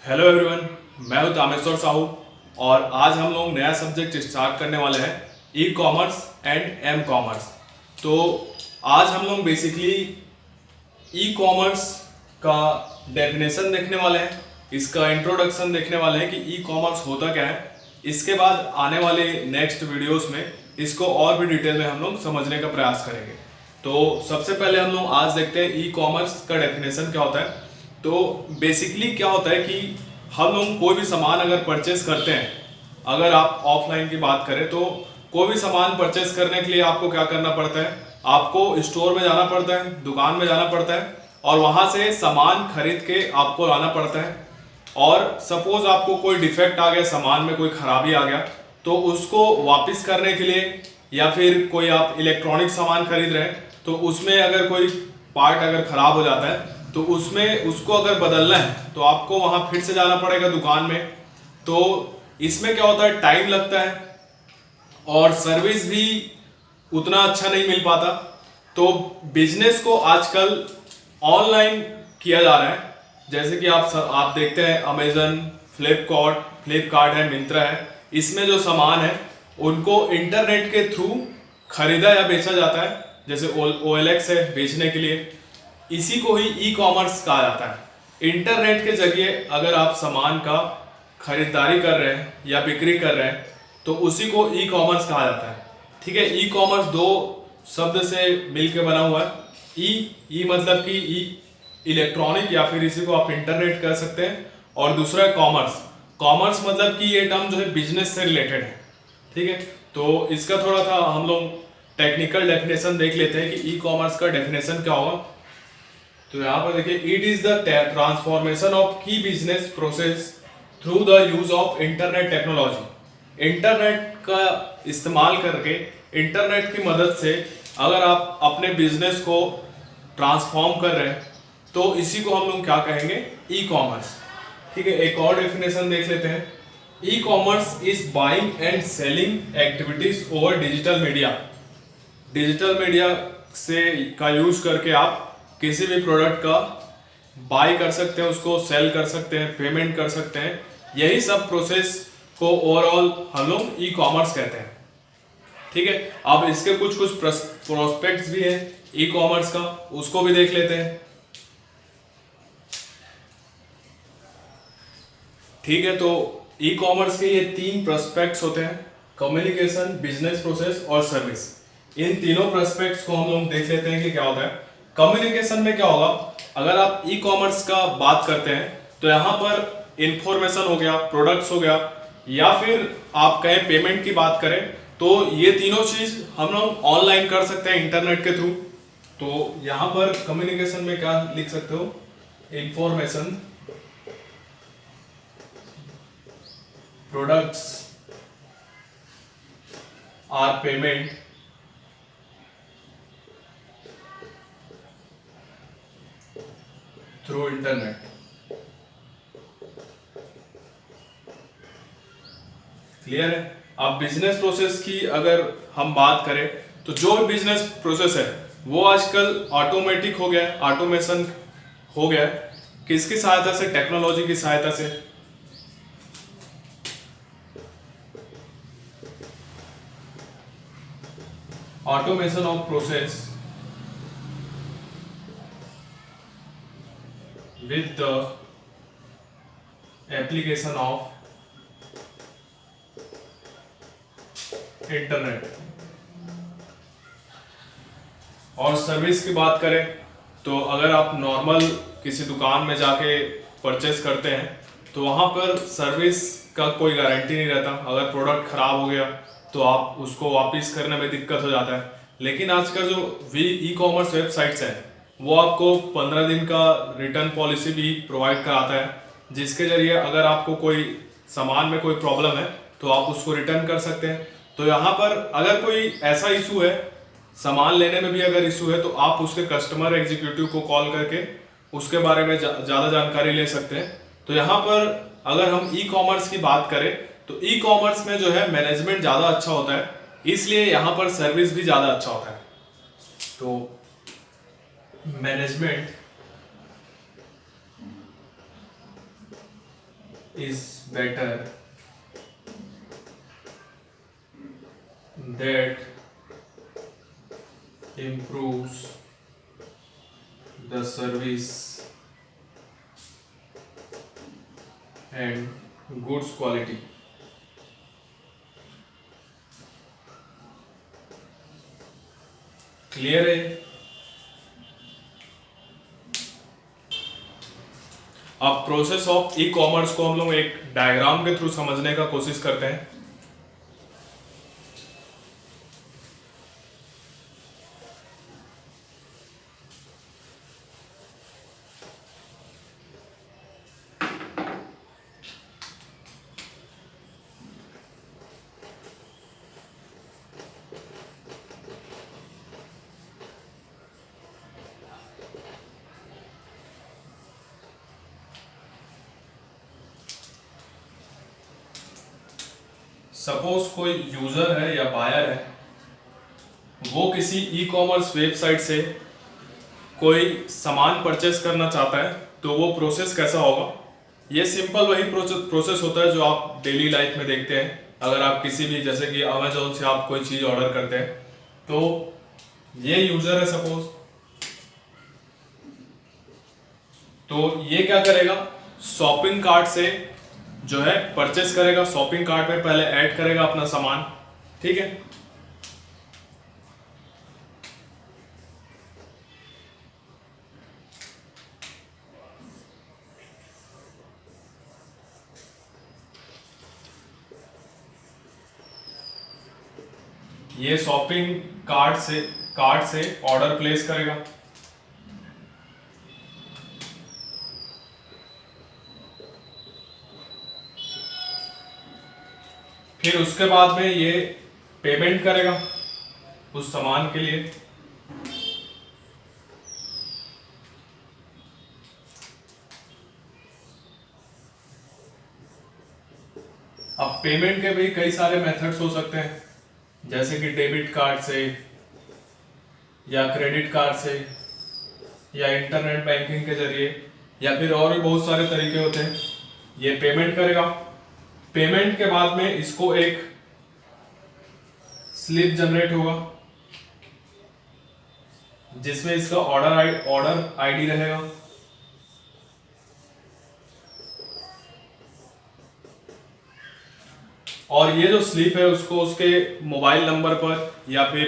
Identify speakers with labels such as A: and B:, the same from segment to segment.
A: Hello everyone, मैं हूं तामेश्वर साहू और आज हम लोग नया सब्जेक्ट स्टार्ट करने वाले हैं e commerce and m commerce. तो आज हम लोग बेसिकली ई कॉमर्स का डेफिनेशन देखने वाले हैं, इसका इंट्रोडक्शन देखने वाले हैं कि ई कॉमर्स होता क्या है। इसके बाद आने वाले नेक्स्ट वीडियोस में इसको और भी डिटेल में हम लोग समझने का प्रयास करेंगे। तो सबसे पहले हम लोग आज देखते हैं ई कॉमर्स का डेफिनेशन क्या होता है। तो बेसिकली क्या होता है कि हम लोग कोई भी सामान अगर परचेस करते हैं, अगर आप ऑफलाइन की बात करें तो कोई भी सामान परचेस करने के लिए आपको क्या करना पड़ता है, आपको स्टोर में जाना पड़ता है, दुकान में जाना पड़ता है और वहां से सामान खरीद के आपको लाना पड़ता है। और सपोज आपको कोई डिफेक्ट आ गया, सामान में कोई खराबी आ गया, तो उसको वापस करने के लिए या फिर कोई आप इलेक्ट्रॉनिक सामान खरीद रहे हैं तो उसमें अगर कोई पार्ट अगर खराब हो जाता है तो उसमें उसको अगर बदलना है तो आपको वहां फिर से जाना पड़ेगा दुकान में। तो इसमें क्या होता है, टाइम लगता है और सर्विस भी उतना अच्छा नहीं मिल पाता। तो बिजनेस को आजकल ऑनलाइन किया जा रहा है। जैसे कि आप देखते हैं अमेजन, फ्लिपकार्ट है, मिंत्रा है, इसमें जो सामान है उनको इंटरनेट के थ्रू खरीदा या बेचा जाता है। जैसे OLX है बेचने के लिए, इसी को ही ई कॉमर्स कहा जाता है। इंटरनेट के जरिए अगर आप सामान का खरीदारी कर रहे हैं या बिक्री कर रहे हैं तो उसी को ई कॉमर्स कहा जाता है। ठीक है, ई कॉमर्स दो शब्द से मिलकर बना हुआ है। ई मतलब कि इलेक्ट्रॉनिक या फिर इसी को आप इंटरनेट कह सकते हैं, और दूसरा है कॉमर्स। कॉमर्स मतलब कि ये टर्म जो है बिजनेस से रिलेटेड है। ठीक है, तो इसका थोड़ा सा हम लोग टेक्निकल डेफिनेशन देख लेते हैं कि ई कॉमर्स का डेफिनेशन क्या होगा। तो यहाँ पर देखिए, it is the transformation of key business process through the use of internet technology. Internet का इस्तेमाल करके, इंटरनेट की मदद से अगर आप अपने बिजनेस को ट्रांसफॉर्म कर रहे हैं तो इसी को हम लोग क्या कहेंगे, ई कॉमर्स। ठीक है, एक और डेफिनेशन देख लेते हैं। E commerce is buying and selling activities over digital media. Digital media से का यूज करके आप किसी भी प्रोडक्ट का बाय कर सकते हैं, उसको सेल कर सकते हैं, पेमेंट कर सकते हैं। यही सब प्रोसेस को ओवरऑल हम लोग ई कॉमर्स कहते हैं। ठीक है, अब इसके कुछ कुछ प्रोस्पेक्ट्स भी हैं ई कॉमर्स का, उसको भी देख लेते हैं। ठीक है, तो ई कॉमर्स के ये 3 प्रोस्पेक्ट्स होते हैं: कम्युनिकेशन, बिजनेस प्रोसेस और सर्विस। इन तीनों प्रोस्पेक्ट्स को हम लोग देख लेते हैं कि क्या होता है। कम्युनिकेशन में क्या होगा, अगर आप ई कॉमर्स का बात करते हैं तो यहाँ पर इंफॉर्मेशन हो गया, प्रोडक्ट्स हो गया, या फिर आप कहें पेमेंट की बात करें तो ये तीनों चीज हम लोग ऑनलाइन कर सकते हैं इंटरनेट के थ्रू। तो यहाँ पर कम्युनिकेशन में क्या लिख सकते हो, information, products or payment through internet. Clear है। अब बिजनेस प्रोसेस की अगर हम बात करें तो जो बिजनेस प्रोसेस है वो आजकल ऑटोमेटिक हो गया है, ऑटोमेशन हो गया है। किसकी सहायता से, टेक्नोलॉजी की सहायता से। Automation of process with the application of internet. और सर्विस की बात करें तो अगर आप नॉर्मल किसी दुकान में जाके परचेस करते हैं तो वहाँ पर सर्विस का कोई गारंटी नहीं रहता। अगर प्रोडक्ट खराब हो गया तो आप उसको वापस करने में दिक्कत हो जाता है। लेकिन आजकल जो ई कॉमर्स वेबसाइट्स हैं वो आपको 15 दिन का रिटर्न पॉलिसी भी प्रोवाइड कराता है, जिसके जरिए अगर आपको कोई सामान में कोई प्रॉब्लम है तो आप उसको रिटर्न कर सकते हैं। तो यहाँ पर अगर कोई ऐसा इशू है, सामान लेने में भी अगर इशू है, तो आप उसके कस्टमर एग्जीक्यूटिव को कॉल करके उसके बारे में ज़्यादा जानकारी ले सकते हैं। तो यहाँ पर अगर हम ई कॉमर्स की बात करें तो ई कॉमर्स में जो है मैनेजमेंट ज़्यादा अच्छा होता है, इसलिए यहाँ पर सर्विस भी ज़्यादा अच्छा होता है। तो management is better, that improves the service and goods quality. Clear है? अब प्रोसेस ऑफ ई कॉमर्स को हम लोग एक डायग्राम के थ्रू समझने का कोशिश करते हैं। सपोज कोई यूजर है या बायर है, वो किसी ई कॉमर्स वेबसाइट से कोई सामान परचेस करना चाहता है, तो वो प्रोसेस कैसा होगा? ये सिंपल वही प्रोसेस होता है जो आप डेली लाइफ में देखते हैं। अगर आप किसी भी, जैसे कि अमेजोन से आप कोई चीज़ ऑर्डर करते हैं, तो ये यूजर है सपोज, तो ये क्या करेगा, शॉपिंग कार्ट से जो है परचेस करेगा, शॉपिंग कार्ट में पहले ऐड करेगा अपना सामान, ठीक है। ये शॉपिंग कार्ट से ऑर्डर प्लेस करेगा, फिर उसके बाद में ये पेमेंट करेगा उस सामान के लिए। अब पेमेंट के भी कई सारे मेथड्स हो सकते हैं, जैसे कि डेबिट कार्ड से या क्रेडिट कार्ड से या इंटरनेट बैंकिंग के जरिए, या फिर और भी बहुत सारे तरीके होते हैं। ये पेमेंट करेगा, पेमेंट के बाद में इसको एक स्लिप जनरेट होगा जिसमें इसका ऑर्डर आईडी रहेगा, और ये जो स्लिप है उसको उसके मोबाइल नंबर पर या फिर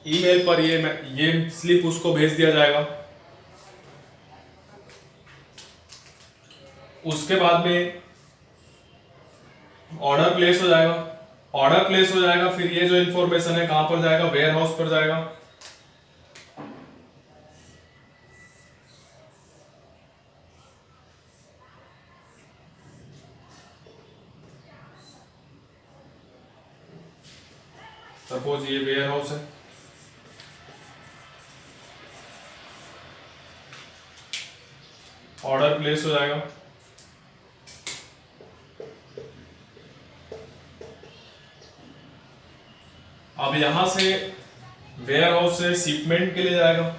A: ईमेल पर ये स्लिप उसको भेज दिया जाएगा। उसके बाद में ऑर्डर प्लेस हो जाएगा, फिर ये जो इंफॉर्मेशन है कहां पर जाएगा, वेयर हाउस पर जाएगा। सपोज ये वेयर हाउस है, ऑर्डर प्लेस हो जाएगा, अब यहां से वेयर हाउस से शिपमेंट के लिए जाएगा,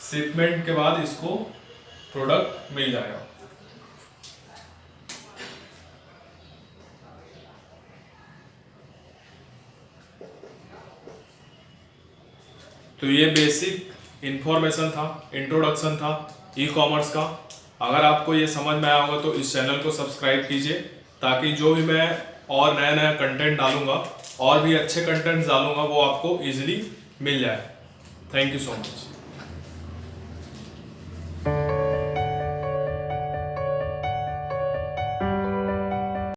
A: शिपमेंट के बाद इसको प्रोडक्ट मिल जाएगा। तो ये बेसिक इंफॉर्मेशन था, इंट्रोडक्शन था ई कॉमर्स का। अगर आपको ये समझ में आया होगा तो इस चैनल को सब्सक्राइब कीजिए, ताकि जो भी मैं और नया नया कंटेंट डालूंगा और भी अच्छे कंटेंट डालूंगा वो आपको इजीली मिल जाए। Thank you so much.